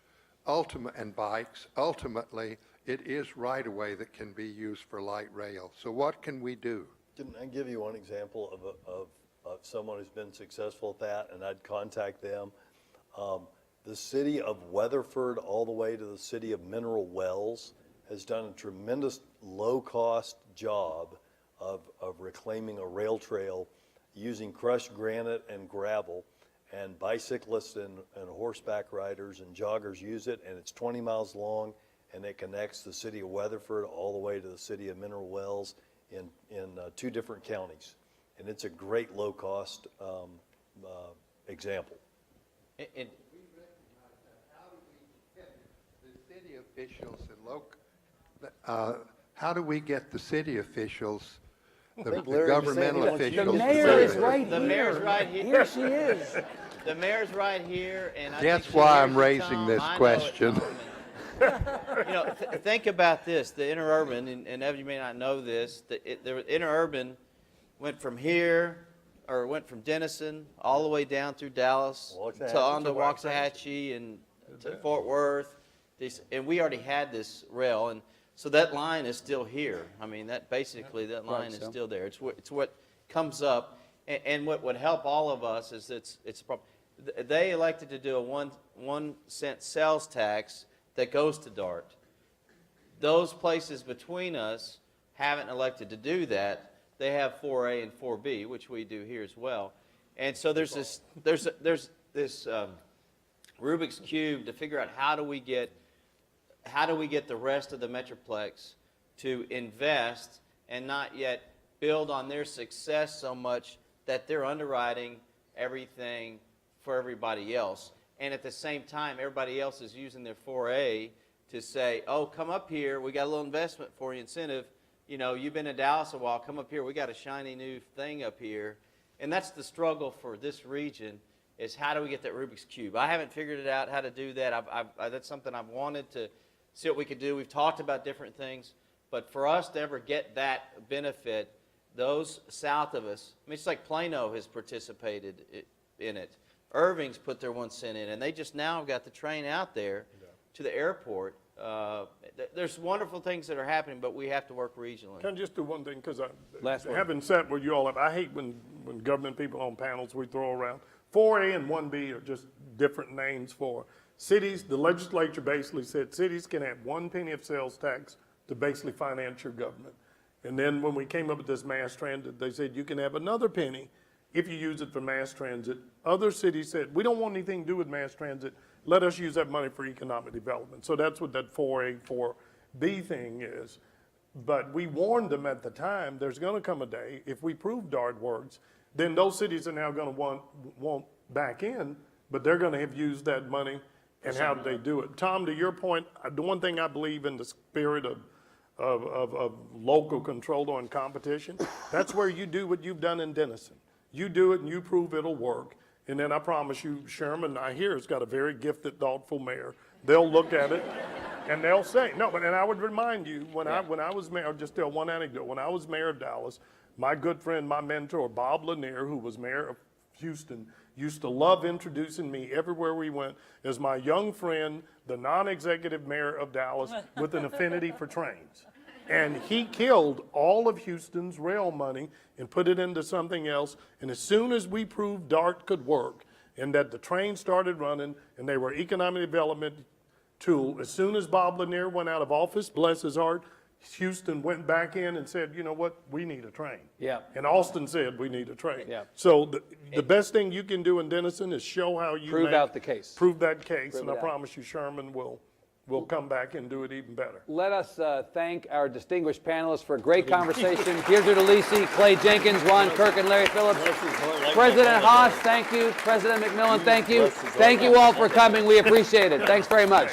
J: and bikes? Ultimately, it is right-of-way that can be used for light rail. So what can we do?
F: Can I give you one example of someone who's been successful at that, and I'd contact them? The city of Weatherford all the way to the city of Mineral Wells has done a tremendous low-cost job of reclaiming a rail trail using crushed granite and gravel, and bicyclists and horseback riders and joggers use it, and it's 20 miles long, and it connects the city of Weatherford all the way to the city of Mineral Wells in 2 different counties. And it's a great low-cost example.
J: We recognize that. How do we get the city officials and how do we get the city officials, the governmental officials?
B: The mayor is right here.
C: The mayor's right here.
B: Here she is.
C: The mayor's right here, and I
J: That's
C: think
J: why
C: here's
J: I'm
C: you,
J: raising
C: Tom.
J: this
C: I know it,
J: question.
C: Tom. You know, think about this: the interurban, and Evan, you may not know this. The interurban went from here, or went from Denison all the way down through Dallas to on to Waxahachie and to Fort Worth. And we already had this rail, and so that line is still here. I mean, that basically that line is still there. It's what comes up, and what would help all of us is it's a problem. They elected to do a 1 cent sales tax that goes to DART. Those places between us haven't elected to do that. They have 4A and 4B, which we do here as well. And so there's this Rubik's Cube to figure out how do we get the rest of the Metroplex to invest and not yet build on their success so much that they're underwriting everything for everybody else. And at the same time, everybody else is using their 4A to say, oh, come up here, we got a little investment for you, incentive. You know, you've been in Dallas a while, come up here, we got a shiny new thing up here. And that's the struggle for this region, is how do we get that Rubik's Cube? I haven't figured it out how to do that. That's something I've wanted to see what we could do. We've talked about different things, but for us to ever get that benefit, those south of us, I mean, it's like Plano has participated in it. Irving's put their 1 cent in, and they just now got the train out there to the airport. There's wonderful things that are happening, but we have to work regionally.
E: Can I just do one thing? Because
B: Last one.
E: having sat where you all have, I hate when government people on panels we throw around. 4A and 1B are just different names for cities. The legislature basically said cities can have 1 penny of sales tax to basically finance your government. And then when we came up with this mass transit, they said you can have another penny if you use it for mass transit. Other cities said, we don't want anything to do with mass transit. Let us use that money for economic development. So that's what that 4A, 4B thing is. But we warned them at the time, there's going to come a day, if we prove DART works, then those cities are now going to want back in, but they're going to have used that money. And how do they do it? Tom, to your point, the one thing I believe in the spirit of local control and competition, that's where you do what you've done in Denison. You do it and you prove it'll work. And then I promise you, Sherman, I hear, has got a very gifted, thoughtful mayor. They'll look at it and they'll say, no, but and I would remind you, when I was mayor, just tell one anecdote. When I was mayor of Dallas, my good friend, my mentor, Bob Lanier, who was mayor of Houston, used to love introducing me everywhere we went as my young friend, the non-executive mayor of Dallas with an affinity for trains. And he killed all of Houston's rail money and put it into something else. And as soon as we proved DART could work and that the train started running and they were economic development tool, as soon as Bob Lanier went out of office, bless his heart, Houston went back in and said, you know what, we need a train.
B: Yeah.
E: And Austin said, we need a train.
B: Yeah.
E: So the best thing you can do in Denison is show how you
B: Prove out the case.
E: Prove that case,
B: Prove
E: and I
B: it out.
E: promise you Sherman will come back and do it even better.
B: Let us thank our distinguished panelists for a great conversation. Deirdre Delisi, Clay Jenkins, Ron Kirk, and Larry Phillips. President Haas, thank you. President McMillan, thank you. Thank you all for coming. We appreciate it. Thanks very much.